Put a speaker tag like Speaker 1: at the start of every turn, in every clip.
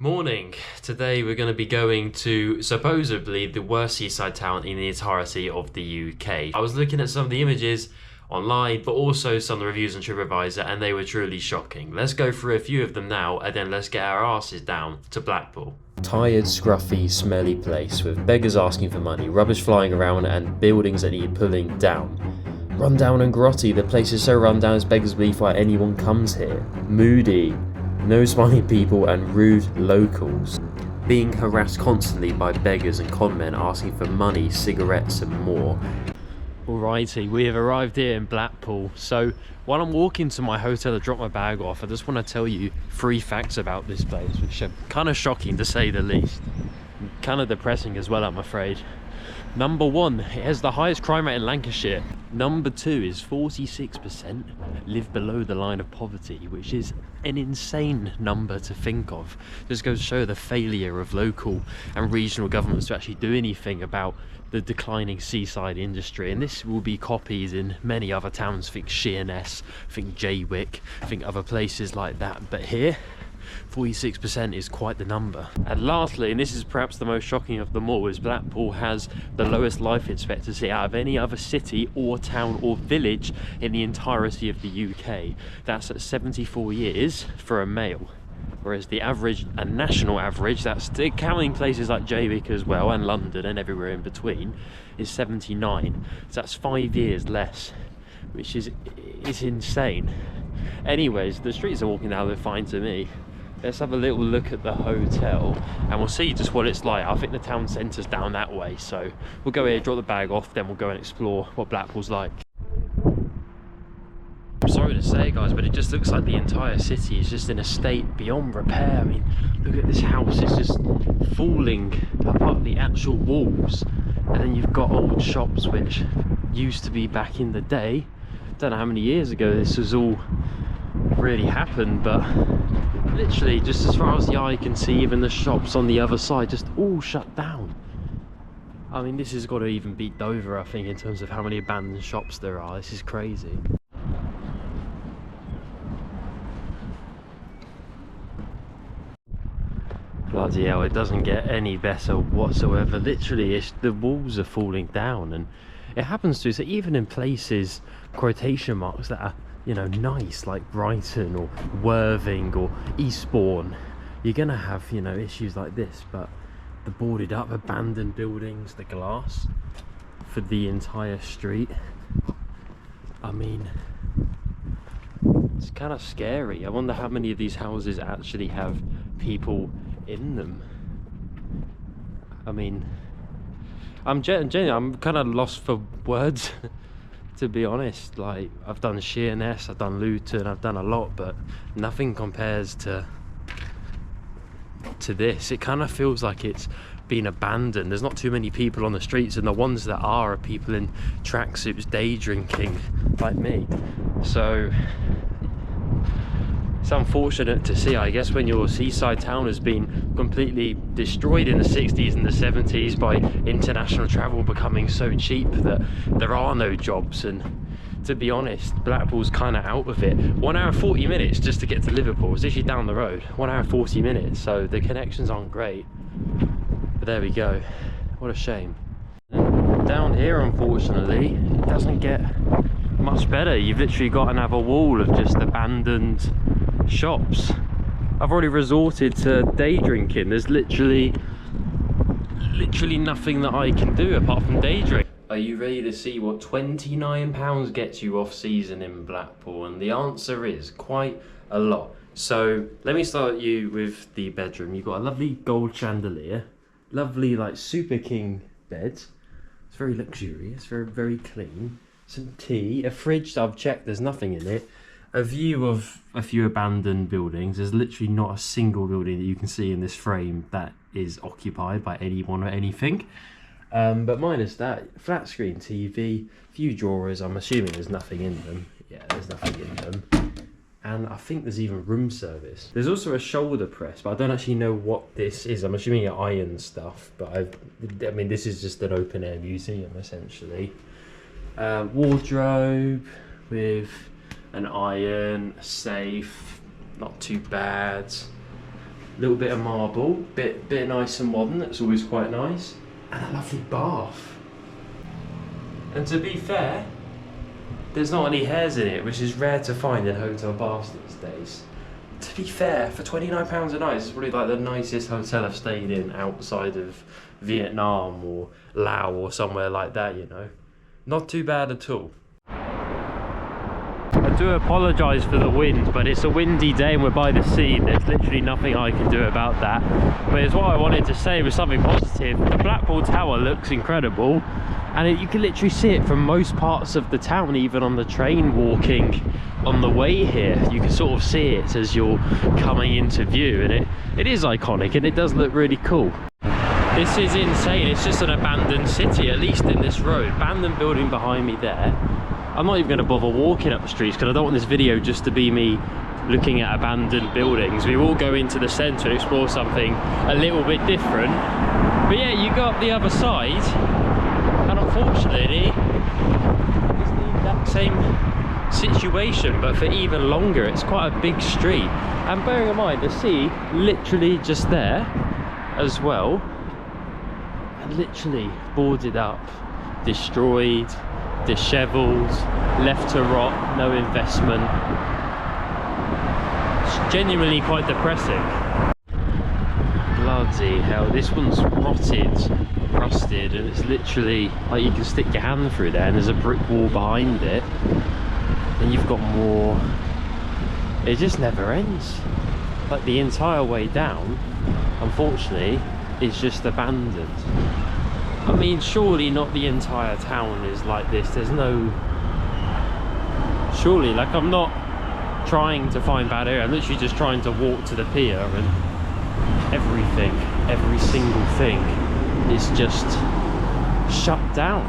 Speaker 1: Morning. Today we're going to be going to supposedly the worst seaside town in the entirety of the UK. I was looking at some of the images online, but also some of the reviews on TripAdvisor, and they were truly shocking. Let's go through a few of them now, and then let's get our asses down to Blackpool. Tired, scruffy, smelly place with beggars asking for money, rubbish flying around, and buildings that need pulling down. Run down and grotty. The place is so run down, it's beggars belief why anyone comes here. Moody. No smiling people and rude locals. Being harassed constantly by beggars and conmen asking for money, cigarettes and more. Alrighty, we have arrived here in Blackpool. So while I'm walking to my hotel to drop my bag off, I just want to tell you 3 facts about this place, which are kind of shocking to say the least. Kind of depressing as well, I'm afraid. Number 1, it has the highest crime rate in Lancashire. Number 2 is 46% live below the line of poverty, which is an insane number to think of. Just goes to show the failure of local and regional governments to actually do anything about the declining seaside industry, and this will be copied in many other towns. Think Sheerness, think Jaywick, think other places like that, but here 46% is quite the number. And lastly, and this is perhaps the most shocking of them all, is Blackpool has the lowest life expectancy out of any other city or town or village in the entirety of the UK. That's at 74 years for a male, whereas the average and national average, that's counting places like Jaywick as well and London and everywhere in between, is 79. So that's 5 years less, which is insane. Anyways, the streets are walking down, they're fine to me. Let's have a little look at the hotel and we'll see just what it's like. I think the town centre's down that way, so we'll go here, drop the bag off, then we'll go and explore what Blackpool's like. I'm sorry to say, guys, but it just looks like the entire city is just in a state beyond repair. I mean, look at this house, it's just falling apart the actual walls, and then you've got old shops which used to be back in the day. Don't know how many years ago this was all really happened, but literally just as far as the eye can see, even the shops on the other side just all shut down. I mean, this has got to even beat Dover, I think, in terms of how many abandoned shops there are. This is crazy. Bloody hell, it doesn't get any better whatsoever. Literally, the walls are falling down, and it happens to, so even in places, quotation marks, that are, you know, nice, like Brighton or Worthing or Eastbourne, you're gonna have, you know, issues like this. But the boarded up abandoned buildings, the glass for the entire street, I mean, it's kind of scary. I wonder how many of these houses actually have people in them. I mean, I'm kind of lost for words to be honest. Like, I've done Sheerness, I've done Luton, I've done a lot, but nothing compares to this. It kind of feels like it's been abandoned. There's not too many people on the streets, and the ones that are people in tracksuits day drinking like me. So it's unfortunate to see, I guess, when your seaside town has been completely destroyed in the 60s and the 70s by international travel becoming so cheap that there are no jobs. And to be honest, Blackpool's kind of out of it. 1 hour 40 minutes just to get to Liverpool. It's literally down the road. 1 hour 40 minutes, so the connections aren't great. But there we go. What a shame. And down here, unfortunately, it doesn't get much better. You've literally got another wall of just abandoned shops. I've already resorted to day drinking. There's literally nothing that I can do apart from day drink. Are you ready to see what £29 gets you off season in Blackpool? And the answer is quite a lot. So let me start you with the bedroom. You've got a lovely gold chandelier, lovely like super king bed. It's very luxurious, very clean. Some tea, a fridge that I've checked, there's nothing in it. A view of a few abandoned buildings. There's literally not a single building that you can see in this frame that is occupied by anyone or anything. But minus that, flat screen TV, few drawers. I'm assuming there's nothing in them. Yeah, there's nothing in them. And I think there's even room service. There's also a shoulder press, but I don't actually know what this is. I'm assuming it irons stuff, but I mean, this is just an open air museum essentially. Wardrobe with an iron, a safe, not too bad. little bit of marble, bit nice and modern. That's always quite nice, and a lovely bath. And to be fair, there's not any hairs in it, which is rare to find in hotel baths these days. To be fair, for £29 a night, it's probably like the nicest hotel I've stayed in outside of Vietnam or Laos or somewhere like that, you know. Not too bad at all. I do apologise for the wind, but it's a windy day and we're by the sea. There's literally nothing I can do about that. But it's what I wanted to say was something positive. The Blackpool Tower looks incredible, and you can literally see it from most parts of the town, even on the train walking on the way here. You can sort of see it as you're coming into view, and it is iconic and it does look really cool. This is insane. It's just an abandoned city, at least in this road. Abandoned building behind me there. I'm not even going to bother walking up the streets because I don't want this video just to be me looking at abandoned buildings. We will go into the centre and explore something a little bit different. But yeah, you go up the other side, and unfortunately it's the exact same situation, but for even longer. It's quite a big street, and bearing in mind the sea literally just there as well, and literally boarded up, destroyed, dishevelled, left to rot, no investment. It's genuinely quite depressing. Bloody hell, this one's rotted, rusted, and it's literally like you can stick your hand through there and there's a brick wall behind it. Then you've got more. It just never ends. Like the entire way down, unfortunately, is just abandoned. I mean, surely not the entire town is like this. There's no... Surely, like, I'm not trying to find bad area. I'm literally just trying to walk to the pier, and everything, every single thing is just shut down.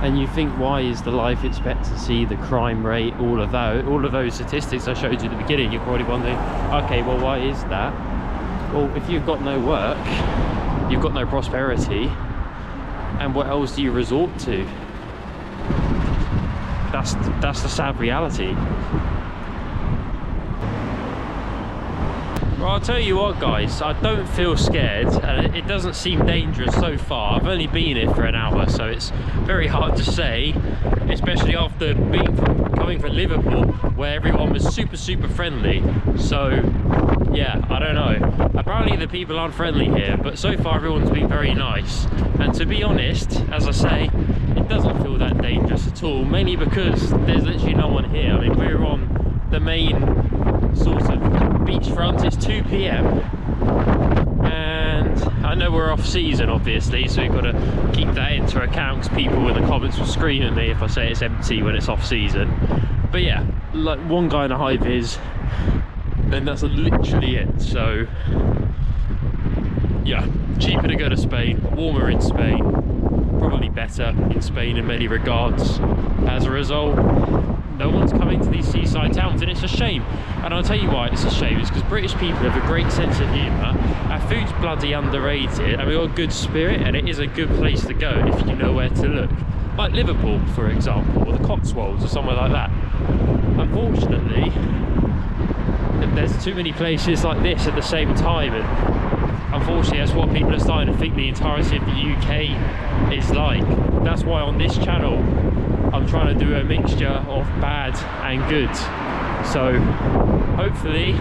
Speaker 1: And you think, why is the life expectancy, the crime rate, all of those statistics I showed you at the beginning, you're probably wondering, okay, well, why is that? Well, if you've got no work, you've got no prosperity, and what else do you resort to? That's the sad reality. Well, I'll tell you what, guys, I don't feel scared, and it doesn't seem dangerous so far. I've only been here for an hour, so it's very hard to say, especially after coming from Liverpool, where everyone was super friendly. So yeah, I don't know. Apparently the people aren't friendly here, but so far everyone's been very nice. And to be honest, as I say, it doesn't feel that dangerous at all, mainly because there's literally no one here. I mean, we're on the main sort of beachfront. It's 2 PM, and I know we're off season obviously, so you've got to keep that into account, because people in the comments will scream at me if I say it's empty when it's off season. But yeah, like one guy in a high vis, and that's literally it. So yeah, cheaper to go to Spain, warmer in Spain, probably better in Spain in many regards. As a result, no one's coming to these seaside towns, and it's a shame. And I'll tell you why it's a shame. It's because British people have a great sense of humour. Our food's bloody underrated, and we've got a good spirit, and it is a good place to go if you know where to look. Like Liverpool, for example, or the Cotswolds, or somewhere like that. Unfortunately, there's too many places like this at the same time, and unfortunately that's what people are starting to think the entirety of the UK is like. That's why on this channel I'm trying to do a mixture of bad and good. So hopefully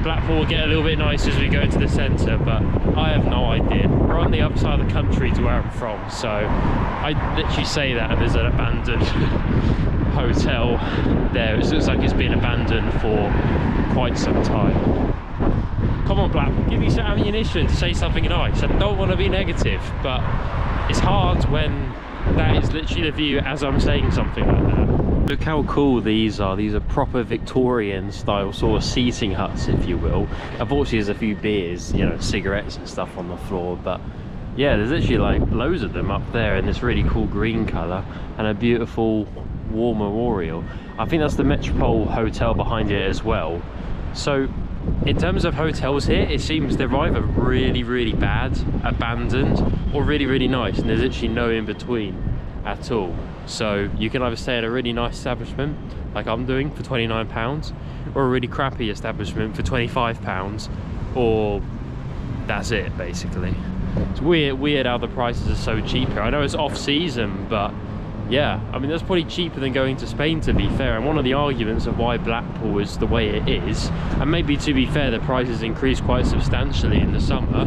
Speaker 1: Blackpool will get a little bit nicer as we go into the centre, but I have no idea. We're on the other side of the country to where I'm from, so I literally say that and there's an abandoned hotel there. It looks like it's been abandoned for quite some time. Come on, Blackpool, give me some ammunition to say something nice. I don't want to be negative, but it's hard when that is literally the view as I'm saying something like that. Look how cool these are. These are proper Victorian style sort of seating huts, if you will. Unfortunately there's a few beers, you know, cigarettes and stuff on the floor, but yeah, there's actually like loads of them up there in this really cool green colour, and a beautiful war memorial. I think that's the Metropole Hotel behind it as well. So in terms of hotels here, it seems they're either really bad, abandoned, or really nice, and there's actually no in between at all. So you can either stay at a really nice establishment like I'm doing for £29, or a really crappy establishment for £25, or that's it basically. It's weird how the prices are so cheap here. I know it's off season, but yeah, I mean that's probably cheaper than going to Spain, to be fair. And one of the arguments of why Blackpool is the way it is, and maybe to be fair the prices increase quite substantially in the summer,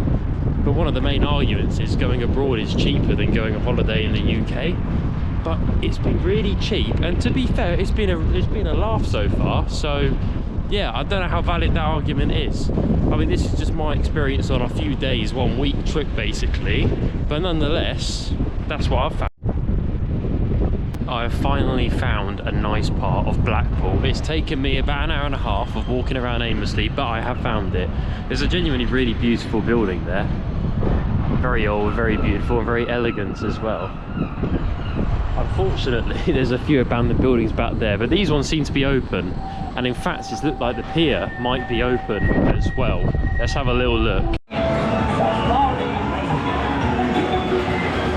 Speaker 1: but one of the main arguments is going abroad is cheaper than going on holiday in the UK. But it's been really cheap, and to be fair, it's been a laugh so far. So yeah, I don't know how valid that argument is. I mean, this is just my experience on a few days, 1 week trip basically, but nonetheless, that's what I've found. I have finally found a nice part of Blackpool. It's taken me about an hour and a half of walking around aimlessly, but I have found it. There's a genuinely really beautiful building there. Very old, very beautiful, and very elegant as well. Unfortunately, there's a few abandoned buildings back there, but these ones seem to be open. And in fact, it looks like the pier might be open as well. Let's have a little look.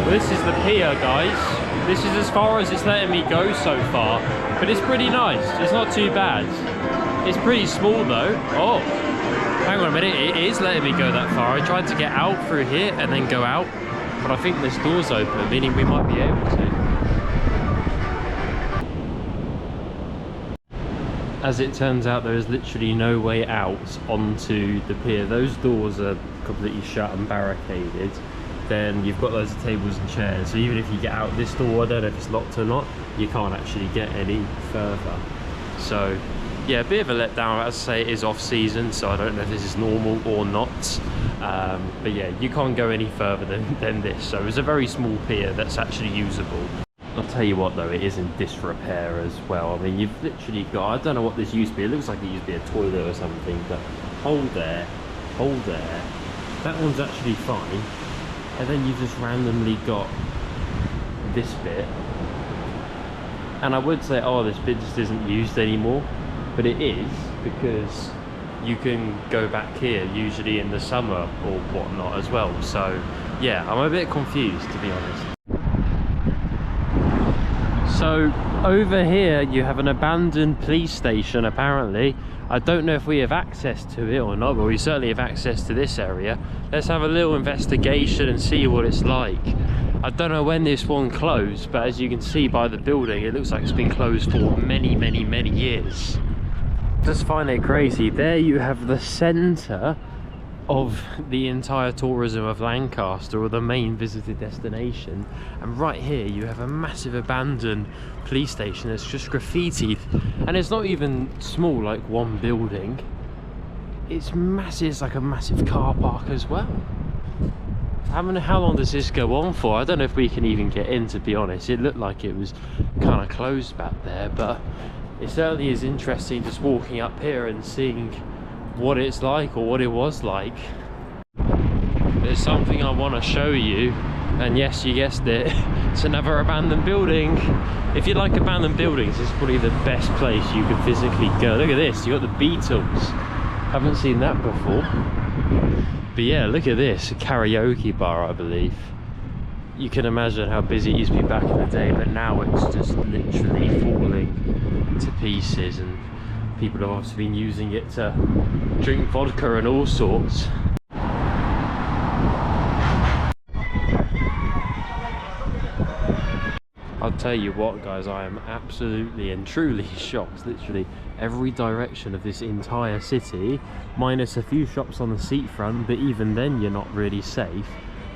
Speaker 1: Well, this is the pier, guys. This is as far as it's letting me go so far, but it's pretty nice. It's not too bad. It's pretty small though. Oh, hang on a minute, it is letting me go that far. I tried to get out through here and then go out, but I think this door's open, meaning we might be able to. As it turns out, there is literally no way out onto the pier. Those doors are completely shut and barricaded. Then you've got loads of tables and chairs, so even if you get out this door, I don't know if it's locked or not, you can't actually get any further. So yeah, a bit of a letdown. As I say, it is off season, so I don't know if this is normal or not, but yeah, you can't go any further than this. So it's a very small pier that's actually usable. I'll tell you what though, it is in disrepair as well. I mean, you've literally got, I don't know what this used to be, it looks like it used to be a toilet or something, but hold there, that one's actually fine. And then you've just randomly got this bit, and I would say, oh, this bit just isn't used anymore, but it is, because you can go back here usually in the summer or whatnot as well. So yeah, I'm a bit confused, to be honest. So over here you have an abandoned police station apparently. I don't know if we have access to it or not, but we certainly have access to this area. Let's have a little investigation and see what it's like. I don't know when this one closed, but as you can see by the building, it looks like it's been closed for many years. Just find it crazy. There you have the centre of the entire tourism of Lancaster, or the main visited destination, and right here you have a massive abandoned police station that's just graffitied, and it's not even small like one building, it's massive. It's like a massive car park as well. I mean, how long does this go on for? I don't know if we can even get in, to be honest. It looked like it was kind of closed back there, but it certainly is interesting just walking up here and seeing what it's like, or what it was like. There's something I want to show you, and yes, you guessed it, it's another abandoned building. If you like abandoned buildings, it's probably the best place you could physically go. Look at this, you got the Beatles. Haven't seen that before. But yeah, look at this, a karaoke bar, I believe. You can imagine how busy it used to be back in the day, but now it's just literally falling to pieces, and people have obviously been using it to drink vodka and all sorts. I'll tell you what, guys, I am absolutely and truly shocked. Literally every direction of this entire city, minus a few shops on the seafront, but even then you're not really safe.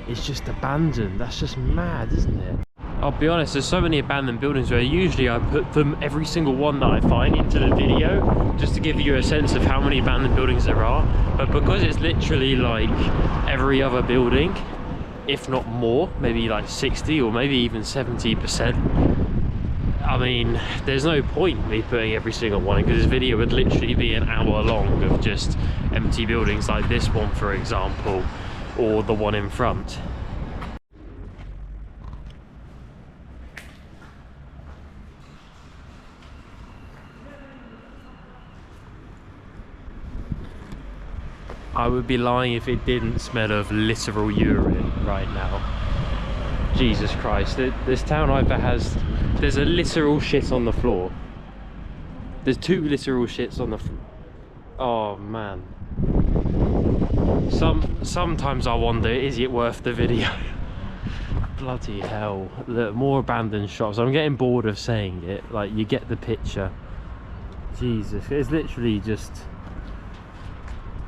Speaker 1: It's just abandoned. That's just mad, isn't it? I'll be honest, there's so many abandoned buildings where usually I put them, every single one that I find, into the video, just to give you a sense of how many abandoned buildings there are. But because it's literally like every other building, if not more, maybe like 60 or maybe even 70%, I mean, there's no point me putting every single one in, because this video would literally be an hour long of just empty buildings like this one, for example, or the one in front. I would be lying if it didn't smell of literal urine right now. Jesus Christ, this town either has, there's a literal shit on the floor. There's two literal shits on the floor. Oh man. Sometimes I wonder, is it worth the video? Bloody hell, look, more abandoned shops. I'm getting bored of saying it, like, you get the picture. Jesus, it's literally just,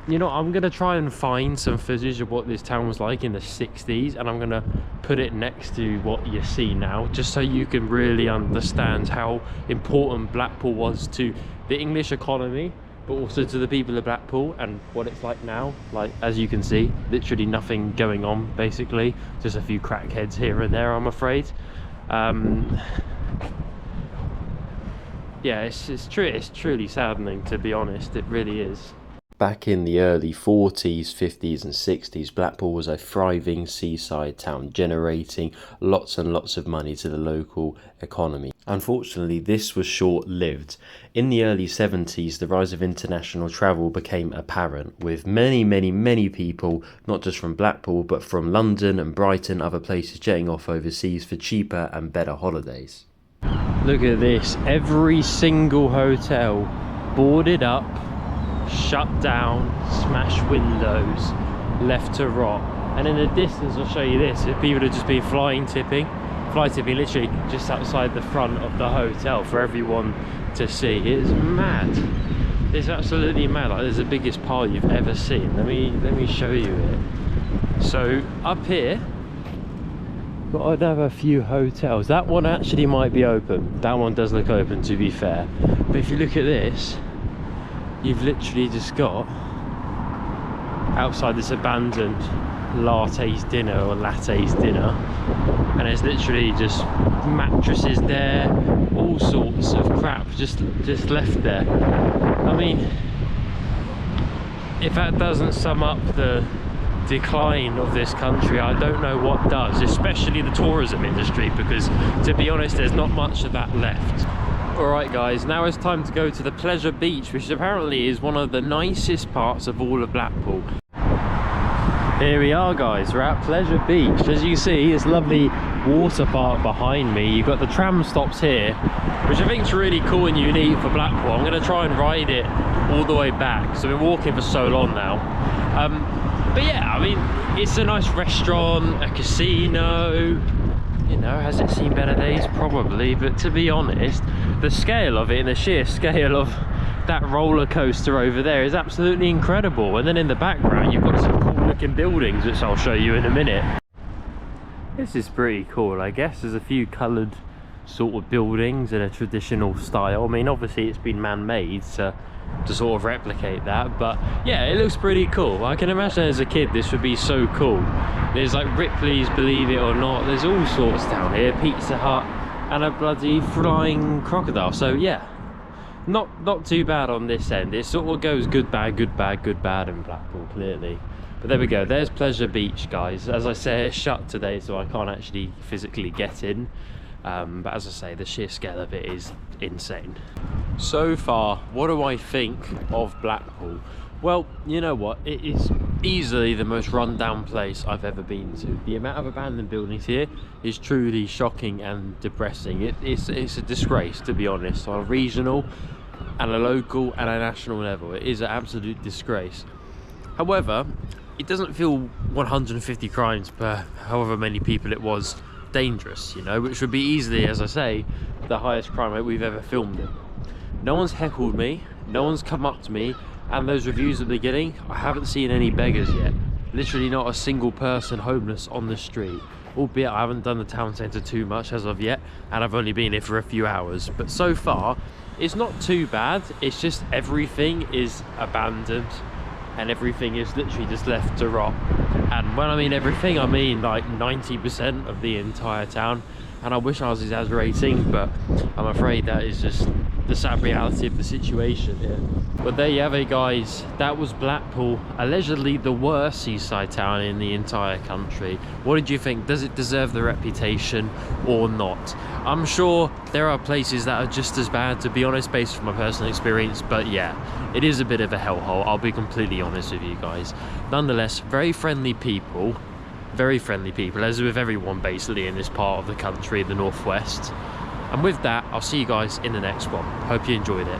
Speaker 1: you know, I'm gonna try and find some footage of what this town was like in the 60s, and I'm gonna put it next to what you see now, just so you can really understand how important Blackpool was to the English economy, but also to the people of Blackpool and what it's like now. Like, as you can see, literally nothing going on, basically, just a few crackheads here and there, I'm afraid. Yeah, it's truly saddening, to be honest. It really is. Back in the early 40s, 50s and 60s, Blackpool was a thriving seaside town, generating lots and lots of money to the local economy. Unfortunately, this was short-lived. In the early 70s, the rise of international travel became apparent, with many people, not just from Blackpool, but from London and Brighton, other places, jetting off overseas for cheaper and better holidays. Look at this, every single hotel boarded up, shut down, smashed windows, left to rot. And in the distance, I'll show you this, people have just been fly tipping literally just outside the front of the hotel for everyone to see. It's mad. It's absolutely mad. Like, there's the biggest pile you've ever seen. Let me show you it. So up here, got another few hotels. That one actually might be open. That one does look open, to be fair. But if you look at this, you've literally just got outside this abandoned lattes dinner, and there's literally just mattresses there, all sorts of crap just left there. I mean, if that doesn't sum up the decline of this country, I don't know what does, especially the tourism industry, because to be honest, there's not much of that left. Alright guys, now it's time to go to the Pleasure Beach, which apparently is one of the nicest parts of all of Blackpool. Here we are guys, we're at Pleasure Beach. As you see, this lovely water park behind me. You've got the tram stops here, which I think is really cool and unique for Blackpool. I'm going to try and ride it all the way back, so we've been walking for so long now. But yeah, I mean, it's a nice restaurant, a casino. You know, has it seen better days? Probably, but to be honest, the scale of it and the sheer scale of that roller coaster over there is absolutely incredible. And then in the background, you've got some cool looking buildings, which I'll show you in a minute. This is pretty cool, I guess. There's a few coloured sort of buildings in a traditional style. I mean, obviously it's been man-made to sort of replicate that, but yeah, it looks pretty cool. I can imagine as a kid this would be so cool. There's like Ripley's, believe it or not, there's all sorts down here, Pizza Hut and a bloody flying crocodile. So yeah, not too bad on this end. It sort of goes good bad in Blackpool, clearly. But there we go, there's Pleasure Beach guys. As I say, it's shut today, so I can't actually physically get in. But as I say, the sheer scale of it is insane. So far, what do I think of Blackpool? Well, you know what, it is easily the most run-down place I've ever been to. The amount of abandoned buildings here is truly shocking and depressing. It's a disgrace, to be honest, on a regional and a local and a national level. It is an absolute disgrace. However, it doesn't feel 150 crimes per however many people it was dangerous, you know, which would be easily, as I say, the highest crime rate we've ever filmed in. No one's heckled me, no one's come up to me, and those reviews at the beginning, I haven't seen any beggars yet. Literally not a single person homeless on the street. Albeit I haven't done the town centre too much as of yet, and I've only been here for a few hours. But so far, it's not too bad. It's just everything is abandoned, and everything is literally just left to rot. And when I mean everything, I mean like 90% of the entire town. And I wish I was exaggerating, but I'm afraid that is just the sad reality of the situation here. But there you have it guys, that was Blackpool, allegedly the worst seaside town in the entire country. What did you think? Does it deserve the reputation or not? I'm sure there are places that are just as bad, to be honest, based on my personal experience, but yeah, it is a bit of a hellhole, I'll be completely honest with you guys. Nonetheless, very friendly people, as with everyone basically in this part of the country, the northwest. And with that, I'll see you guys in the next one. Hope you enjoyed it.